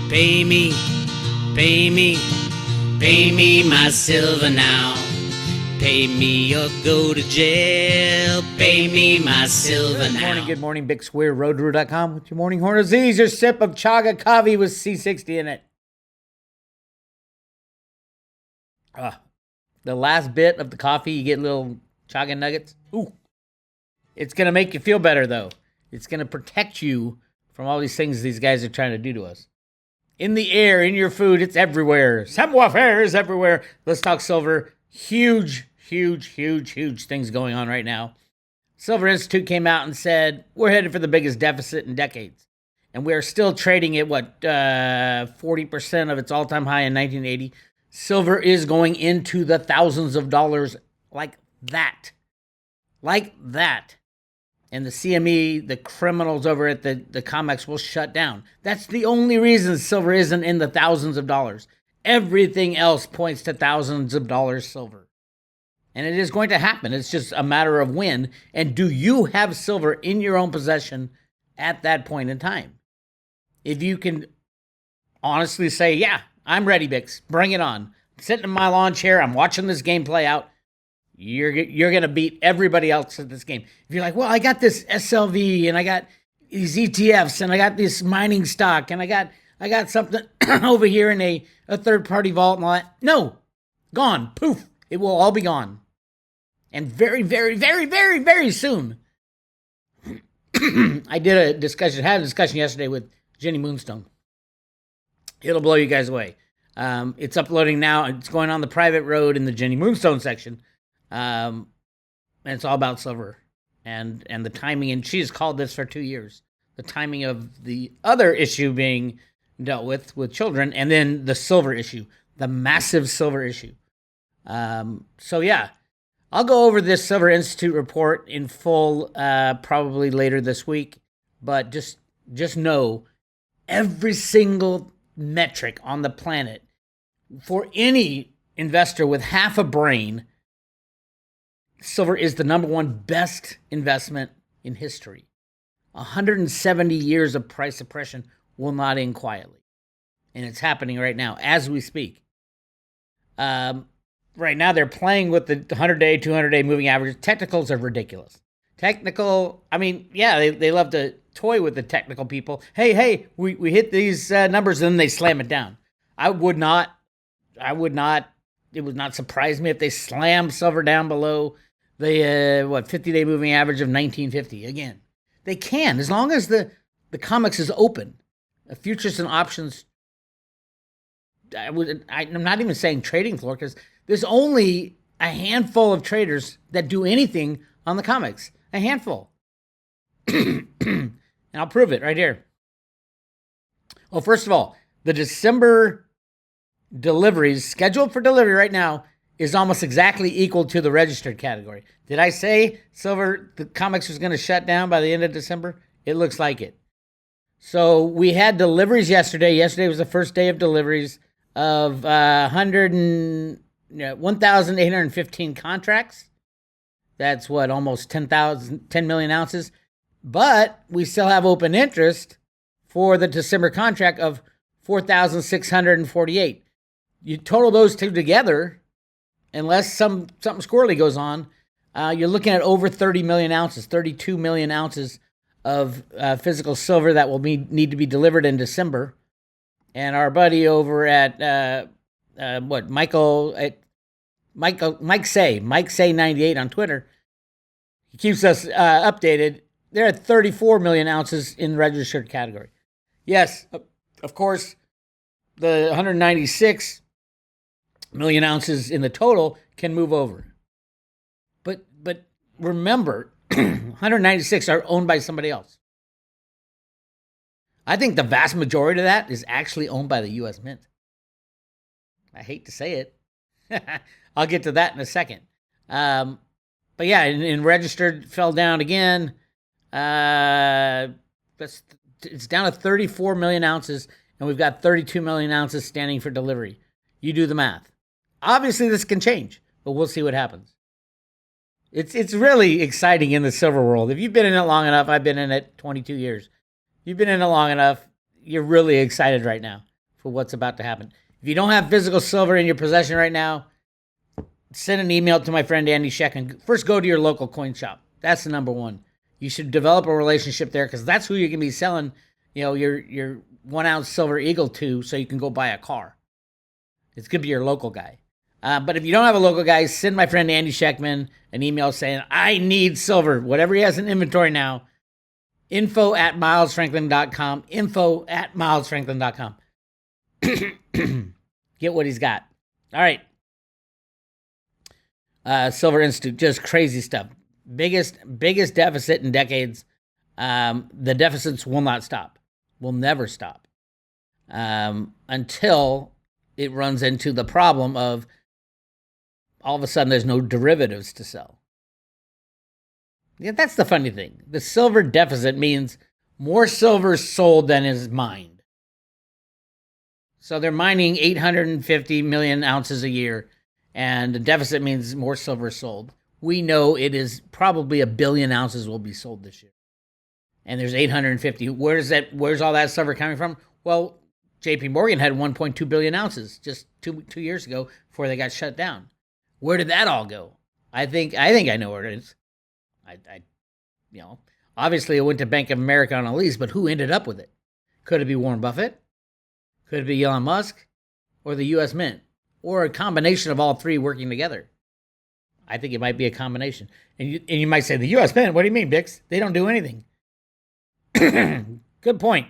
Pay me, pay me, pay me my silver now. Pay me or go to jail. Pay me my silver now. Good morning, Bix Weir, Roota.com with your morning horn of Z's, your sip of chaga coffee with C60 in it. The last bit of the coffee, you get little chaga nuggets. Ooh. It's going to make you feel better, though. It's going to protect you from all these things these guys are trying to do to us. In the air, in your food, it's everywhere. Savoir-faire is everywhere. Let's talk silver. Huge things going on right now. Silver Institute came out and said, we're headed for the biggest deficit in decades. And we are still trading at, 40% of its all-time high in 1980. Silver is going into the thousands of dollars like that. And the CME, the criminals over at the COMEX will shut down. That's the only reason silver isn't in the thousands of dollars. Everything else points to thousands of dollars silver. And it is going to happen. It's just a matter of when. And do you have silver in your own possession at that point in time? If you can honestly say, yeah, I'm ready, Bix. Bring it on. I'm sitting in my lawn chair. I'm watching this game play out. You're going to beat everybody else at this game. If you're like, well, I got this SLV and I got these ETFs and I got this mining stock and I got something over here in a third-party vault and all that. No, gone. Poof. It will all be gone. And very, very, very, very, very soon. I had a discussion yesterday with Jenny Moonstone. It'll blow you guys away. It's uploading now. It's going on the private road in the Jenny Moonstone section. And it's all about silver and the timing. And she's called this for 2 years. The timing of the other issue being dealt with children, and then the silver issue, the massive silver issue. So yeah, I'll go over this Silver Institute report in full, probably later this week, but just know every single metric on the planet for any investor with half a brain, silver is the number one best investment in history. 170 years of price suppression will not end quietly. And it's happening right now as we speak. Right now they're playing with the 100-day, 200-day moving averages. Technicals are ridiculous. They love to toy with the technical people. Hey, we hit these numbers and then they slam it down. It would not surprise me if they slam silver down below the 50-day moving average of 1950 again. They can, as long as the COMEX is open. Futures and options, I'm not even saying trading floor, because there's only a handful of traders that do anything on the COMEX. A handful. And I'll prove it right here. Well, first of all, the December deliveries scheduled for delivery right now is almost exactly equal to the registered category. Did I say silver, the COMEX was going to shut down by the end of December? It looks like it. So we had deliveries yesterday. Yesterday was the first day of deliveries of 1,815 contracts. That's almost 10 million ounces. But we still have open interest for the December contract of 4,648. You total those two together, unless something squirrely goes on, you're looking at over 30 million ounces, 32 million ounces of physical silver that will need to be delivered in December. And our buddy over at Mike Say 98 on Twitter, he keeps us updated. They're at 34 million ounces in registered category. Yes, of course, the 196 million ounces in the total can move over. But remember, 196 are owned by somebody else. I think the vast majority of that is actually owned by the U.S. Mint. I hate to say it. I'll get to that in a second. But yeah, in registered fell down again. It's down to 34 million ounces, and we've got 32 million ounces standing for delivery. You do the math. Obviously, this can change, but we'll see what happens. It's really exciting in the silver world. If you've been in it long enough, I've been in it 22 years. You've been in it long enough, you're really excited right now. for what's about to happen. If you don't have physical silver in your possession right now, send an email to my friend Andy Sheck and first go to your local coin shop. That's the number one. You should develop a relationship there because that's who you're going to be selling, your 1 ounce silver eagle to so you can go buy a car. It's going to be your local guy. But if you don't have a local guy, send my friend Andy Sheckman an email saying, I need silver, whatever he has in inventory now, info@milesfranklin.com, info@milesfranklin.com. Get what he's got. All right. Silver Institute, just crazy stuff. Biggest deficit in decades. The deficits will not stop. Will never stop. Until it runs into the problem of all of a sudden there's no derivatives to sell. Yeah, that's the funny thing. The silver deficit means more silver sold than is mined. So they're mining 850 million ounces a year, and the deficit means more silver sold. We know it is probably 1 billion ounces will be sold this year. And there's 850. Where's all that silver coming from? Well, JP Morgan had 1.2 billion ounces just two years ago before they got shut down. Where did that all go? I think I know where it is. Obviously it went to Bank of America on a lease, but who ended up with it? Could it be Warren Buffett? Could it be Elon Musk? Or the U.S. Mint? Or a combination of all three working together? I think it might be a combination. And you might say, the U.S. Mint, what do you mean, Bix? They don't do anything. Good point.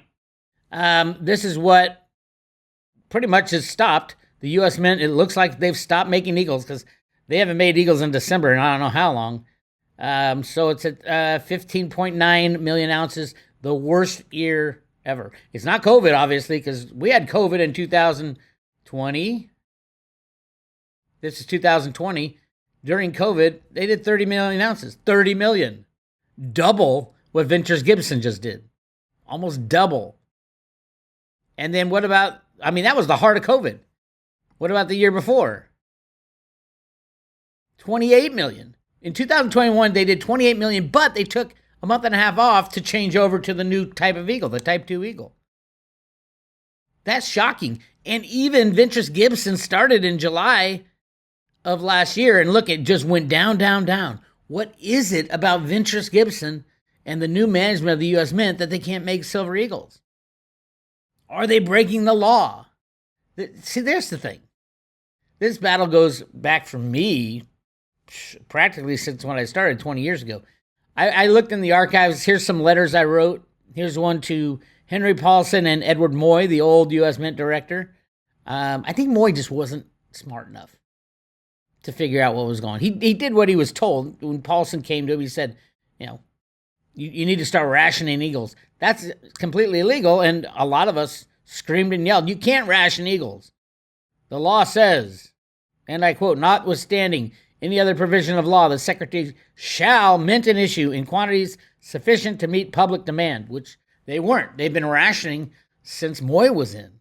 This is what pretty much has stopped the U.S. Mint. It looks like they've stopped making eagles because they haven't made eagles in December, and I don't know how long. So it's at 15.9 million ounces, the worst year ever. It's not COVID, obviously, because we had COVID in 2020. This is 2020. During COVID, they did 30 million ounces. 30 million. Double what Ventures Gibson just did. Almost double. And then what about, that was the heart of COVID. What about the year before? 28 million. In 2021, they did 28 million, but they took a month and a half off to change over to the new type of eagle, the Type 2 eagle. That's shocking. And even Ventures Gibson started in July of last year, and look, it just went down, down, down. What is it about Ventures Gibson and the new management of the U.S. Mint that they can't make silver eagles? Are they breaking the law? See, there's the thing. This battle goes back for me practically since when I started 20 years ago. I looked in the archives. Here's some letters I wrote. Here's one to Henry Paulson and Edward Moy, the old U.S. Mint director. I think Moy just wasn't smart enough to figure out what was going on. He did what he was told. When Paulson came to him, he said, you need to start rationing eagles. That's completely illegal, and a lot of us screamed and yelled, you can't ration eagles. The law says, and I quote, notwithstanding any other provision of law, the Secretary shall mint an issue in quantities sufficient to meet public demand, which they weren't. They've been rationing since Moy was in.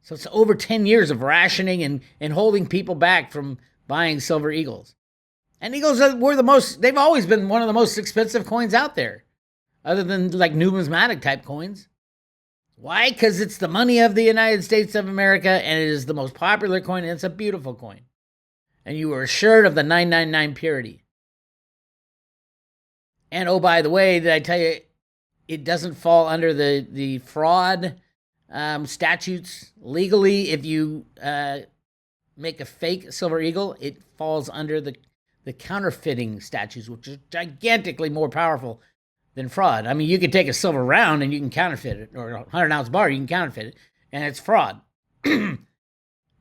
So it's over 10 years of rationing and holding people back from buying silver eagles. And eagles they've always been one of the most expensive coins out there, other than like numismatic type coins. Why? Because it's the money of the United States of America, and it is the most popular coin, and it's a beautiful coin. And you are assured of the 999 purity. And oh, by the way, did I tell you, it doesn't fall under the fraud statutes legally. If you make a fake silver eagle, it falls under the counterfeiting statutes, which is gigantically more powerful than fraud. You could take a silver round and you can counterfeit it, or a 100-ounce bar, you can counterfeit it, and it's fraud.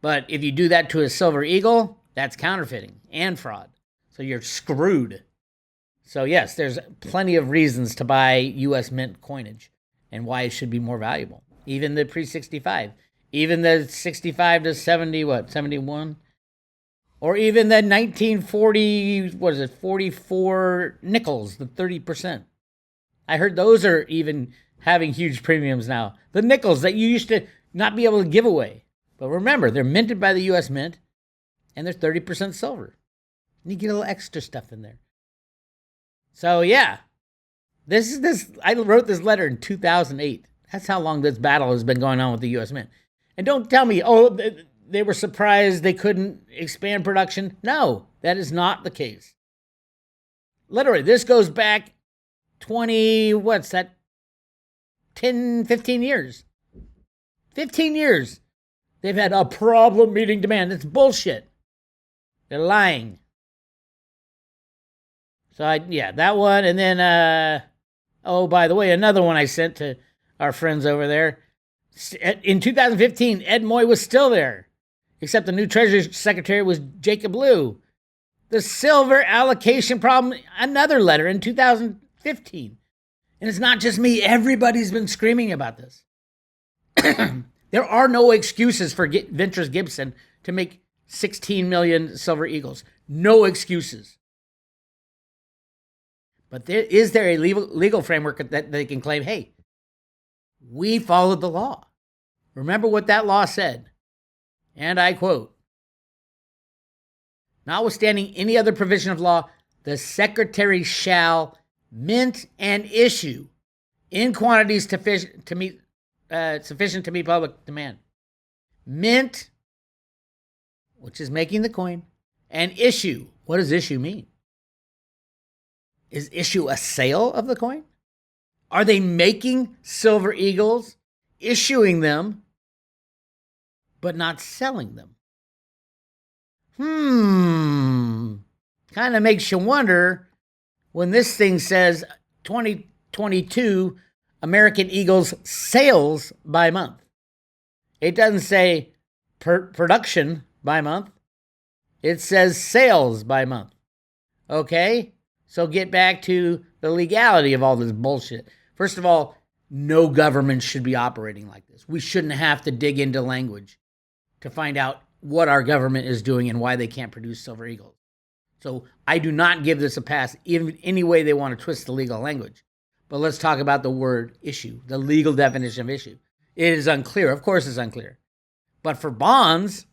But if you do that to a silver eagle, that's counterfeiting and fraud. So you're screwed. So yes, there's plenty of reasons to buy U.S. Mint coinage and why it should be more valuable. Even the pre-65. Even the 65 to 71? Or even the 1940, 44 nickels, the 30%. I heard those are even having huge premiums now. The nickels that you used to not be able to give away. But remember, they're minted by the U.S. Mint, and they're 30% silver. And you get a little extra stuff in there. So yeah, I wrote this letter in 2008. That's how long this battle has been going on with the U.S. Mint. And don't tell me, they were surprised they couldn't expand production. No, that is not the case. Literally, this goes back 10, 15 years. 15 years. They've had a problem meeting demand. It's bullshit. They're lying. So, that one. And then, by the way, another one I sent to our friends over there. In 2015, Ed Moy was still there, except the new Treasury Secretary was Jacob Lew. The silver allocation problem, another letter in 2015. And it's not just me. Everybody's been screaming about this. There are no excuses for Ventures Gibson to make 16 million Silver Eagles. No excuses. But is there a legal framework that they can claim, hey, we followed the law? Remember what that law said. And I quote, notwithstanding any other provision of law, the Secretary shall mint and issue in quantities sufficient to meet public demand. Mint, which is making the coin, and issue. What does issue mean? Is issue a sale of the coin? Are they making Silver Eagles, issuing them, but not selling them? Kind of makes you wonder when this thing says 2022 American Eagles sales by month. It doesn't say production by month. It says sales by month. Okay? So get back to the legality of all this bullshit. First of all, no government should be operating like this. We shouldn't have to dig into language to find out what our government is doing and why they can't produce Silver Eagles. So I do not give this a pass, even any way they want to twist the legal language. But let's talk about the word issue, the legal definition of issue. It is unclear. Of course it's unclear. But for bonds,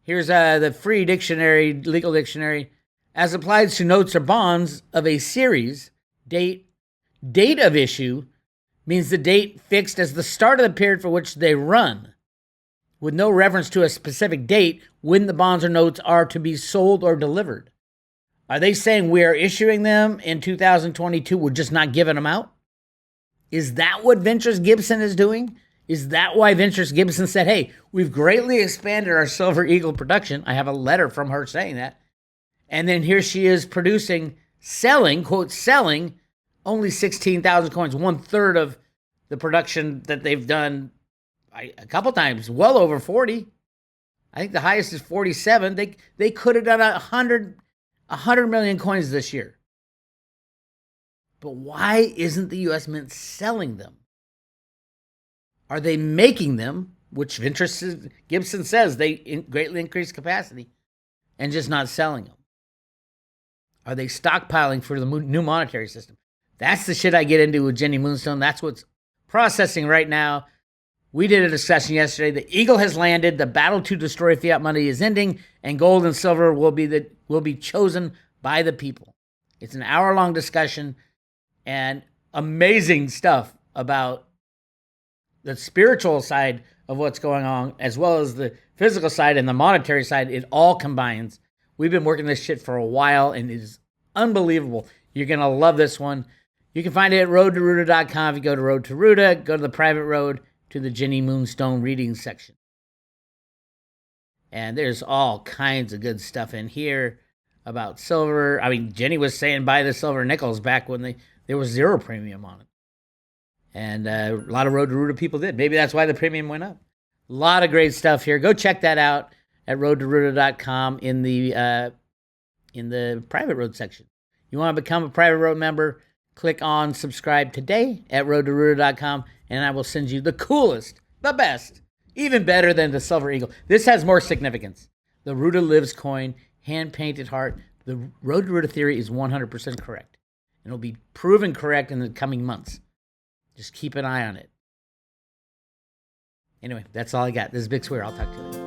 here's the free dictionary, legal dictionary. As applied to notes or bonds of a series, date of issue means the date fixed as the start of the period for which they run, with no reference to a specific date when the bonds or notes are to be sold or delivered. Are they saying we are issuing them in 2022, we're just not giving them out? Is that what Ventures Gibson is doing? Is that why Ventures Gibson said, hey, we've greatly expanded our Silver Eagle production? I have a letter from her saying that. And then here she is selling, quote, selling only 16,000 coins, 1/3 of the production that they've done a couple times, well over 40. I think the highest is 47. They could have done 100 million coins this year. But why isn't the U.S. Mint selling them? Are they making them, which Ventures Gibson says they greatly increase capacity, and just not selling them? Are they stockpiling for the new monetary system? That's the shit I get into with Jenny Moonstone. That's what's processing right now. We did a discussion yesterday. The Eagle has landed. The battle to destroy fiat money is ending, and gold and silver will be chosen by the people. It's an hour-long discussion and amazing stuff about the spiritual side of what's going on, as well as the physical side and the monetary side. It all combines. We've been working this shit for a while, and it is unbelievable. You're going to love this one. You can find it at roadtoroota.com. If you go to Road to Roota, go to the private road to the Jenny Moonstone reading section. And there's all kinds of good stuff in here about silver. I mean, Jenny was saying buy the silver nickels back when there was zero premium on it. And a lot of Road to Roota people did. Maybe that's why the premium went up. A lot of great stuff here. Go check that out at roadtoroota.com in the private road section. You want to become a private road member, click on subscribe today at roadtoroota.com, and I will send you the coolest, the best, even better than the Silver Eagle. This has more significance. The Roota Lives coin, hand-painted heart. The Road to Roota theory is 100% correct. And it'll be proven correct in the coming months. Just keep an eye on it. Anyway, that's all I got. This is Bix Weir. I'll talk to you later.